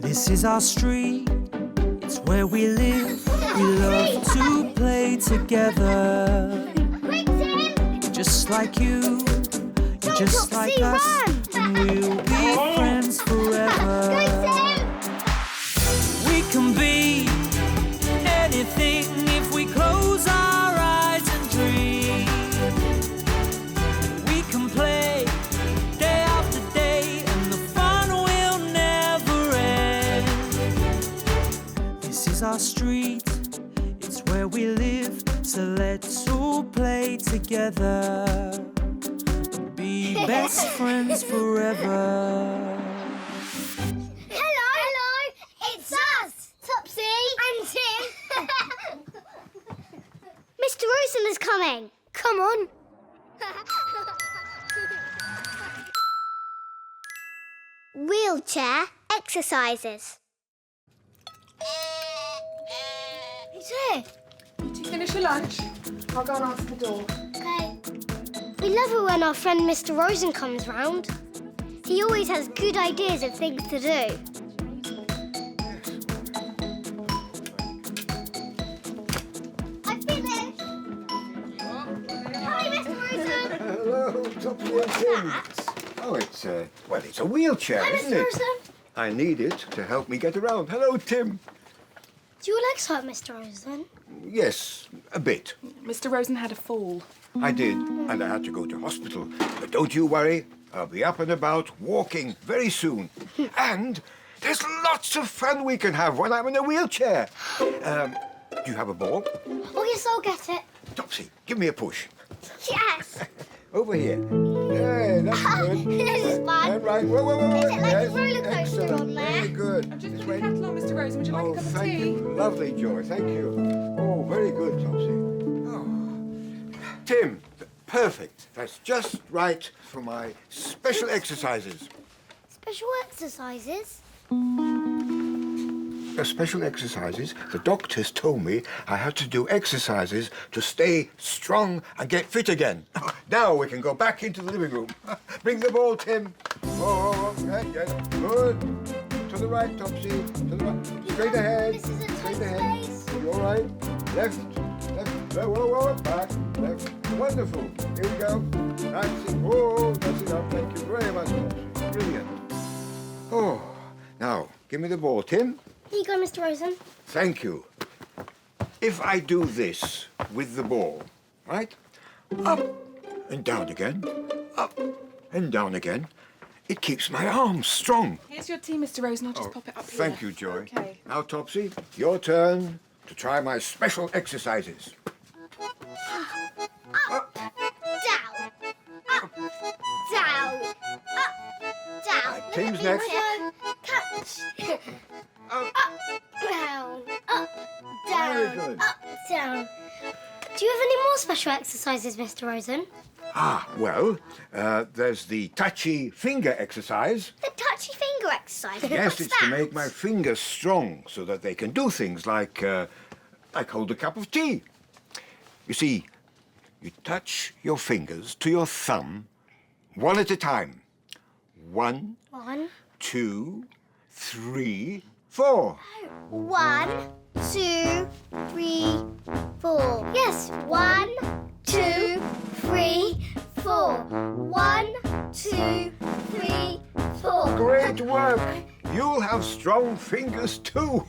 This is our street, it's where we live. We love to play together. Quick, Tim! Just like you, and just Topsy, like us, run! and we'll be friends forever. Go, Tim! We can be anything if we close our eyes and dream. We can play day after day, and the fun will never end. This is our street, it's where we live, so let's all play together and be best friends forever. Hello! It's us! Topsy! And Tim! Mr. Rosen is coming! Come on! Wheelchair exercises. He's here. Did you finish your lunch? I'll go and answer the door. Okay. We love it when our friend Mr. Rosen comes round. He always has good ideas of things to do. I finished. Hi, Mr. Rosen. Hello, Topsy and Tim. Oh, it's a wheelchair, Hi, isn't Mr. it? Rosen. I need it to help me get around. Hello, Tim. Do your legs hurt, Mr. Rosen? Yes, a bit. Mr. Rosen had a fall. I did, and I had to go to hospital. But don't you worry, I'll be up and about walking very soon. And there's lots of fun we can have when I'm in a wheelchair. Do you have a ball? Oh, yes, I'll get it. Topsy, give me a push. Yes. Over here. Yeah, that's good. This is fun. And right. Whoa, whoa, whoa, whoa. Is it like a Yes, roller coaster excellent. on there? Very good. I've just This put the way. kettle on, Mr. Rosen. Would you like Oh, a cup of thank tea? you. Lovely, Joy. Thank you. Oh, very good, Topsy. Oh. Tim, perfect. That's just right for my special exercises. Special exercises? Special exercises? The doctors told me I had to do exercises to stay strong and get fit again. Now we can go back into the living room. Bring the ball, Tim. Oh, yes. Good. To the right, Topsy. To the right. Straight ahead. This is a tight Straight ahead. space. You're right. Left. Whoa, whoa, whoa. Back. Left. Wonderful. Here we go. That's it. Oh, that's enough. Thank you very much, Topsy. Brilliant. Oh, now, give me the ball, Tim. Here you go, Mr. Rosen. Thank you. If I do this with the ball, right? Up and down again. Up and down again. It keeps my arms strong. Here's your tea, Mr. Rosen. I'll just pop it up here. Thank you, Joy. Okay. Now, Topsy, your turn to try my special exercises. Up. Down. Up. Down. Up. Down. Right, Tim's next. Catch. Up. Down. Up. Very Down. good. Up. Down. Do you have any more special exercises, Mr. Rosen? Well, there's the touchy finger exercise. The touchy finger exercise. Yes, What's it's that? to make my fingers strong so that they can do things like hold a cup of tea. You see, you touch your fingers to your thumb one at a time. 1, 1, 2, 3, 4. 1, 2, 3, 4. Yes, 1, 2, 3, 4. 1, 2, 3, 4. Great work! You'll have strong fingers too.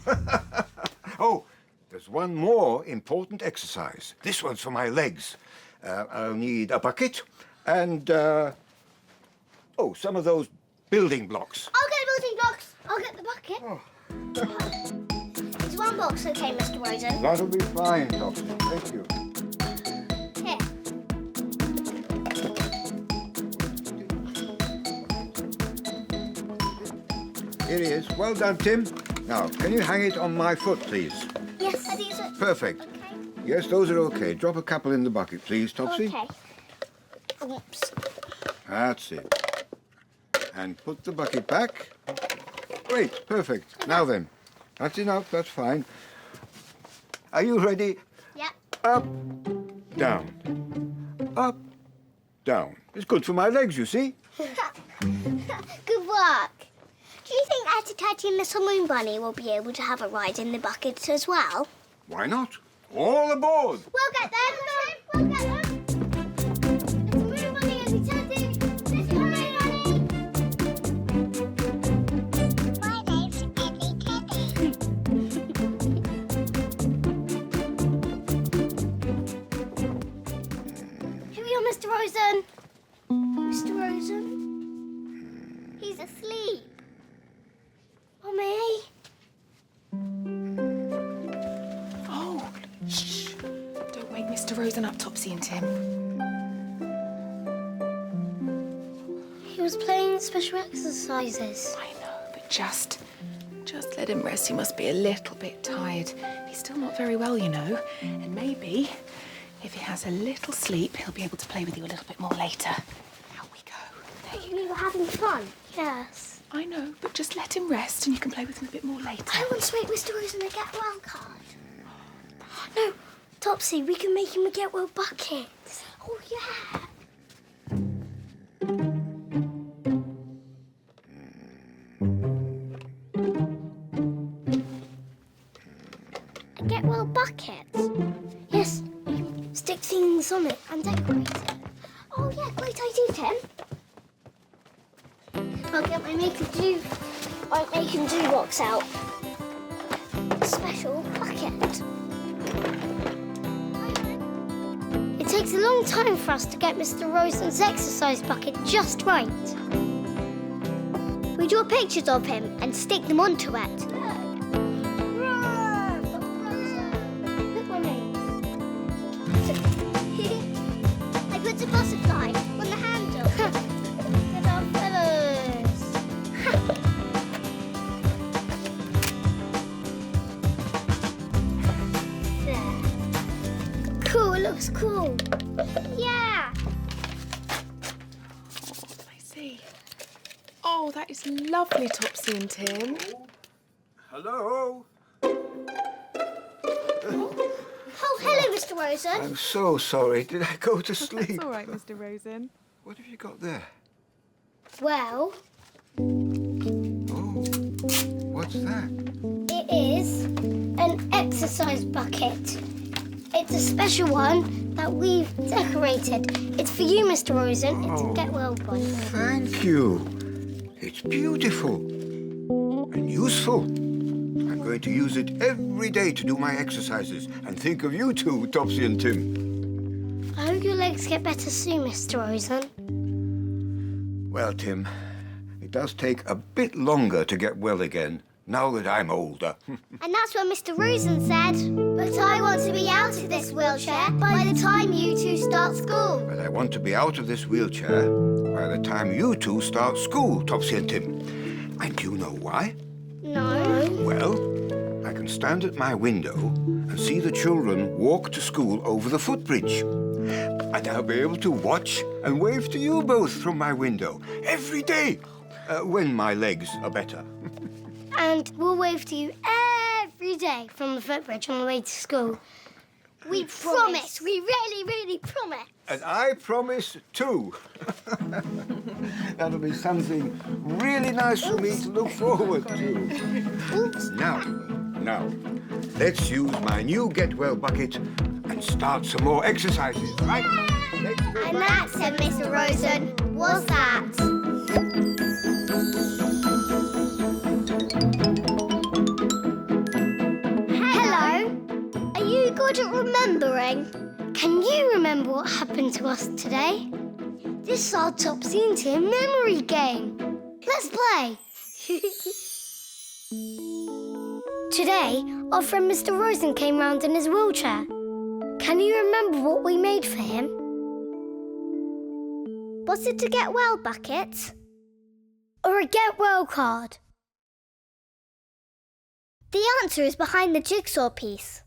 Oh, there's one more important exercise. This one's for my legs. I'll need a bucket and, some of those building blocks. I'll get the building blocks. I'll get the bucket. Oh. Is one box okay, Mr. Rosen? That'll be fine, Topsy. Thank you. Here. Here he is. Well done, Tim. Now, can you hang it on my foot, please? Yes, I think so. Perfect. Okay. Yes, those are okay. Drop a couple in the bucket, please, Topsy. Okay. Oops. That's it. And put the bucket back. Great, perfect. Now then, that's enough, that's fine. Are you ready? Yep. Up, down, up, down. It's good for my legs, you see. Good work. Do you think Daddy, Daddy and Little Moon Bunny will be able to have a ride in the bucket as well? Why not? All aboard! We'll get them! We'll get them! Little Moon Bunny and the Teddy! Let's go, Bunny! My name's Ellie Teddy. Here we are, Mr. Rosen. Mr. Rosen? He's asleep. Mummy? Oh, shh. Don't wake Mr. Rosen up, Topsy and Tim. He was playing special exercises. I know, but just let him rest. He must be a little bit tired. He's still not very well, you know. And maybe, if he has a little sleep, he'll be able to play with you a little bit more later. Out we go. There you go. We were having fun. Yes. I know, but just let him rest and you can play with him a bit more later. I want to make Mr. Rosen a get well card. No, Topsy, we can make him a get well bucket. Oh, yeah. A get well bucket? Yes, we can stick things on it and decorate it. Oh, yeah, great idea, Tim. I'll get my make and do box out. Special bucket. It takes a long time for us to get Mr. Rosen's exercise bucket just right. We draw pictures of him and stick them onto it. Look, Mummy. I put a butterfly on the handle. With our feathers. There. Cool, it looks cool. Yeah. I see. Oh, that is lovely, Topsy and Tim. Hello? Oh, hello, Mr. Rosen. I'm so sorry. Did I go to sleep? That's all right, Mr. Rosen. What have you got there? Well, Oh, what's that? it is an exercise bucket. It's a special one that we've decorated. It's for you, Mr. Rosen. It's a get well one. Thank you. It's beautiful and useful. I'm going to use it every day to do my exercises and think of you two, Topsy and Tim. I hope your legs get better soon, Mr. Rosen. Well, Tim, it does take a bit longer to get well again now that I'm older. And that's what Mr. Rosen said. But I want to be out of this wheelchair by the time you two start school. But I want to be out of this wheelchair by the time you two start school, Topsy and Tim. And do you know why? No. Well, I can stand at my window and see the children walk to school over the footbridge. And I'll be able to watch and wave to you both from my window every day, when my legs are better. And we'll wave to you every day from the footbridge on the way to school. We promise. We really, really promise. And I promise too. That'll be something really nice for me to look forward to. Oops. Now, let's use my new Get Well bucket and start some more exercises, right? Let's go And back. that, said Mr. Rosen, was that. Hello. Are you good at remembering? Can you remember what happened to us today? This is our Topsy and Tim memory game. Let's play. Today, our friend Mr. Rosen came round in his wheelchair. Can you remember what we made for him? Was it a get well bucket? Or a get well card? The answer is behind the jigsaw piece.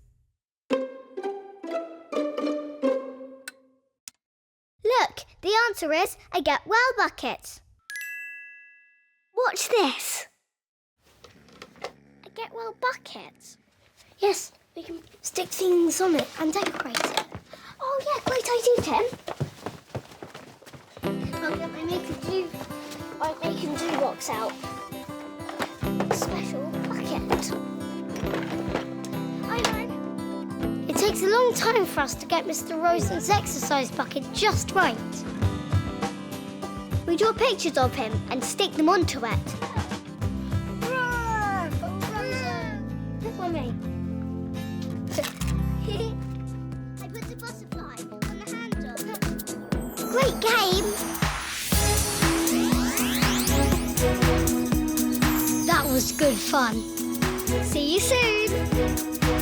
Look, the answer is a get well bucket. Watch this. A get well bucket. Yes, we can stick things on it and decorate it. Oh yeah, great idea, Tim. I'll get my make and do box out. spot. I know. It takes a long time for us to get Mr. Rosen's exercise bucket just right. We draw pictures of him and stick them onto it. Roar for Rosen! Look for me. I put the butterfly on the handle. Great game! That was good fun. See you soon!